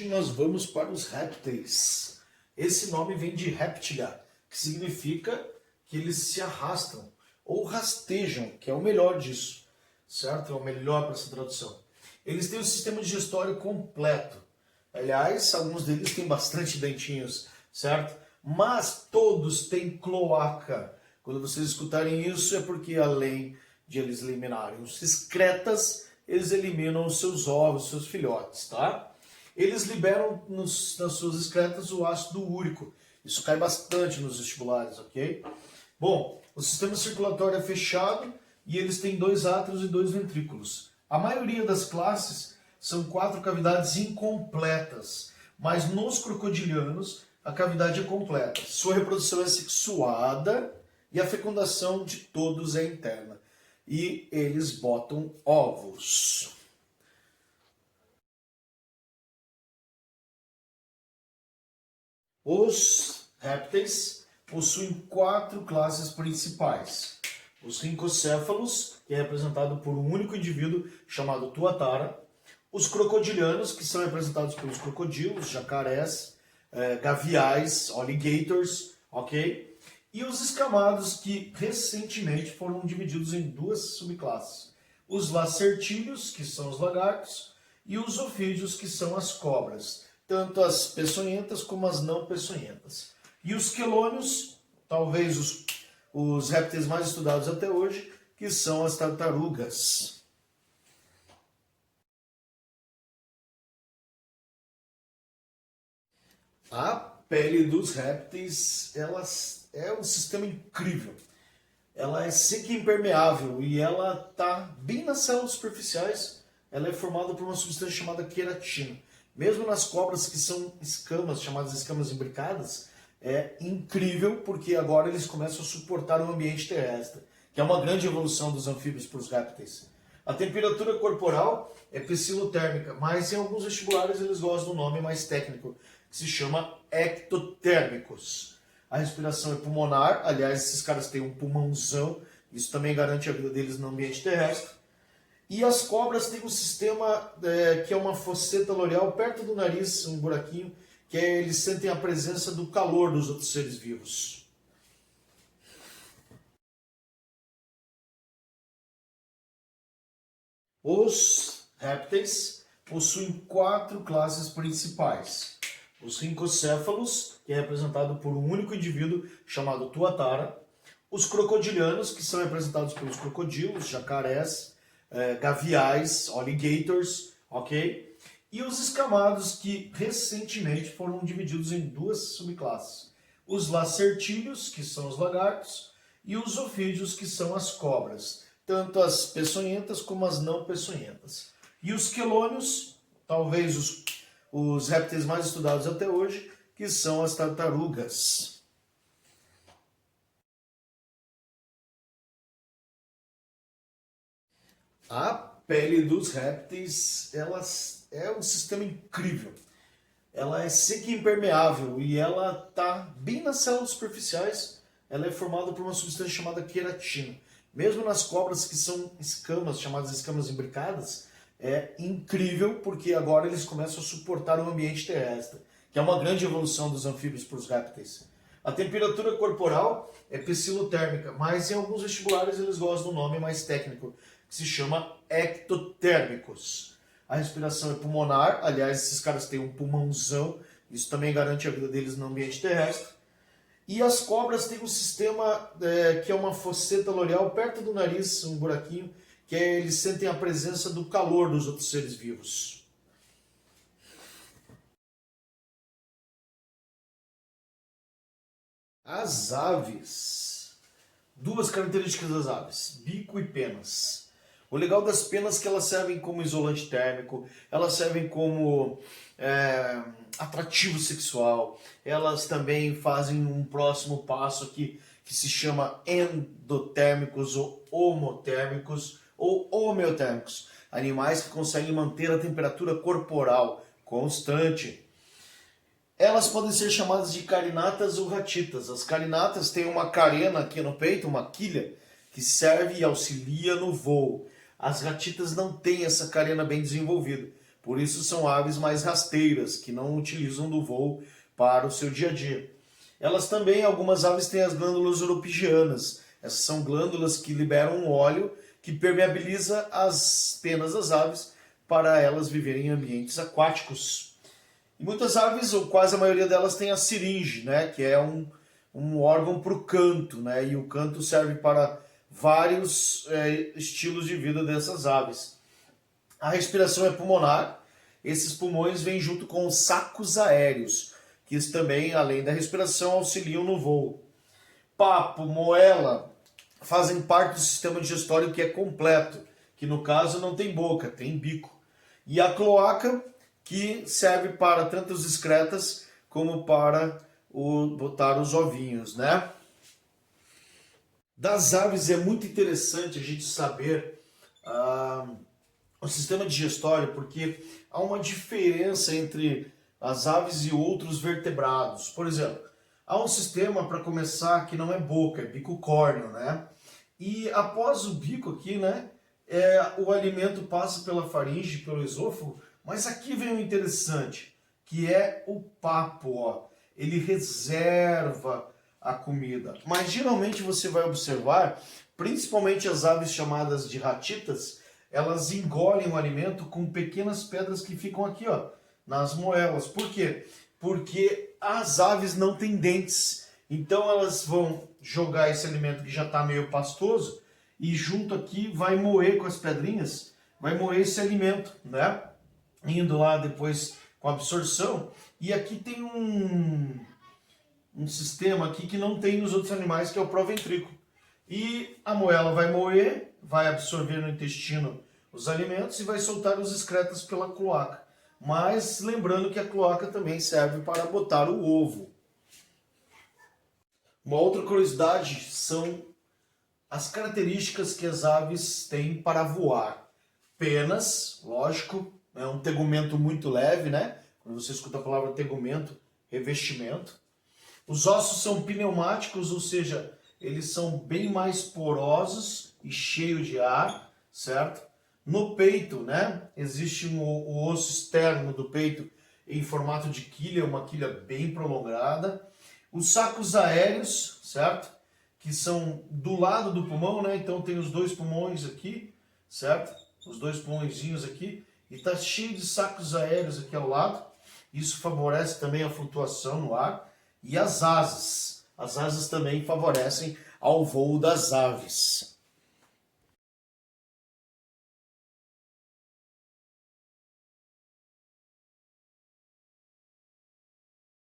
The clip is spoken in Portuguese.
Hoje nós vamos para os répteis. Esse nome vem de réptila, que significa que eles se arrastam ou rastejam, que é o melhor disso, certo? É o melhor para essa tradução. Eles têm um sistema digestório completo. Aliás, alguns deles têm bastante dentinhos, certo? Mas todos têm cloaca. Quando vocês escutarem isso é porque além de eles eliminarem os excretas, eles eliminam os seus ovos, seus filhotes, tá? Eles liberam nas suas excretas o ácido úrico. Isso cai bastante nos vestibulares, ok? Bom, o sistema circulatório é fechado e eles têm 2 átrios e 2 ventrículos. A maioria das classes são 4 cavidades incompletas, mas nos crocodilianos a cavidade é completa. Sua reprodução é sexuada e a fecundação de todos é interna. E eles botam ovos. Os répteis possuem 4 classes principais. Os rincocéfalos, que é representado por um único indivíduo chamado tuatara. Os crocodilianos, que são representados pelos crocodilos, jacarés, gaviais, alligators, ok? E os escamados, que recentemente foram divididos em 2 subclasses. Os lacertídeos, que são os lagartos, e os ofídeos, que são as cobras. Tanto as peçonhentas como as não peçonhentas. E os quelônios, talvez os répteis mais estudados até hoje, que são as tartarugas. A pele dos répteis, é um sistema incrível. Ela é seca e impermeável e ela está bem nas células superficiais. Ela é formada por uma substância chamada queratina. Mesmo nas cobras que são escamas, chamadas escamas imbricadas, é incrível porque agora eles começam a suportar o ambiente terrestre, que é uma grande evolução dos anfíbios para os répteis. A temperatura corporal é psilotérmica, mas em alguns vestibulares eles gostam do nome mais técnico, que se chama ectotérmicos. A respiração é pulmonar, aliás, esses caras têm um pulmãozão, isso também garante a vida deles no ambiente terrestre. E as cobras têm um sistema que é uma fosseta loreal perto do nariz, um buraquinho, que eles sentem a presença do calor dos outros seres vivos. Os répteis possuem 4 classes principais. Os rincocéfalos, que é representado por um único indivíduo chamado tuatara. Os crocodilianos, que são representados pelos crocodilos, jacarés, gaviais, alligators, ok? E os escamados, que recentemente foram divididos em 2 subclasses. Os lacertídeos, que são os lagartos, e os ofídeos, que são as cobras. Tanto as peçonhentas como as não peçonhentas. E os quelônios, talvez os répteis mais estudados até hoje, que são as tartarugas. A pele dos répteis, é um sistema incrível. Ela é seca e impermeável e ela está bem nas células superficiais. Ela é formada por uma substância chamada queratina. Mesmo nas cobras que são escamas, chamadas escamas imbricadas, é incrível porque agora eles começam a suportar o ambiente terrestre, que é uma grande evolução dos anfíbios para os répteis. A temperatura corporal é psilotérmica, mas em alguns vestibulares eles gostam do nome mais técnico, que se chama ectotérmicos. A respiração é pulmonar, aliás, esses caras têm um pulmãozão, isso também garante a vida deles no ambiente terrestre. E as cobras têm um sistema que é uma fosseta loreal perto do nariz, um buraquinho, que eles sentem a presença do calor dos outros seres vivos. As aves. 2 características das aves: bico e penas. O legal das penas é que elas servem como isolante térmico, elas servem como atrativo sexual, elas também fazem um próximo passo aqui que se chama endotérmicos ou homotérmicos ou homeotérmicos, animais que conseguem manter a temperatura corporal constante. Elas podem ser chamadas de carinatas ou ratitas. As carinatas têm uma carena aqui no peito, uma quilha, que serve e auxilia no voo. As ratitas não têm essa carena bem desenvolvida. Por isso são aves mais rasteiras, que não utilizam do voo para o seu dia a dia. Elas também, algumas aves têm as glândulas oropigianas. Essas são glândulas que liberam um óleo que permeabiliza as penas das aves para elas viverem em ambientes aquáticos. E muitas aves, ou quase a maioria delas, tem a siringe, né, que é um órgão para o canto, né, e o canto serve para vários estilos de vida dessas aves. A respiração é pulmonar. Esses pulmões vêm junto com os sacos aéreos, que também, além da respiração, auxiliam no voo. Papo, moela, fazem parte do sistema digestório que é completo, que no caso não tem boca, tem bico. E a cloaca, que serve para tanto as excretas como para botar os ovinhos, né? Das aves é muito interessante a gente saber o sistema digestório, porque há uma diferença entre as aves e outros vertebrados. Por exemplo, há um sistema, para começar, que não é boca, é bico córneo, né? E após o bico aqui, né, o alimento passa pela faringe, pelo esôfago, mas aqui vem o interessante, que é o papo, ó. Ele reserva a comida. Mas geralmente você vai observar, principalmente as aves chamadas de ratitas, elas engolem o alimento com pequenas pedras que ficam aqui, ó, nas moelas. Por quê? Porque as aves não têm dentes. Então elas vão jogar esse alimento que já está meio pastoso e junto aqui vai moer com as pedrinhas, vai moer esse alimento, né? Indo lá depois com a absorção. E aqui tem um sistema aqui que não tem nos outros animais, que é o proventrículo. E a moela vai moer, vai absorver no intestino os alimentos e vai soltar os excretas pela cloaca. Mas lembrando que a cloaca também serve para botar o ovo. Uma outra curiosidade são as características que as aves têm para voar. Penas, lógico, é um tegumento muito leve, né? Quando você escuta a palavra tegumento, revestimento. Os ossos são pneumáticos, ou seja, eles são bem mais porosos e cheios de ar, certo? No peito, né, existe o osso externo do peito em formato de quilha, uma quilha bem prolongada. Os sacos aéreos, certo? Que são do lado do pulmão, né? Então tem os dois pulmões aqui, certo? Os dois pulmõezinhos aqui. E está cheio de sacos aéreos aqui ao lado. Isso favorece também a flutuação no ar. E as asas. As asas também favorecem ao voo das aves.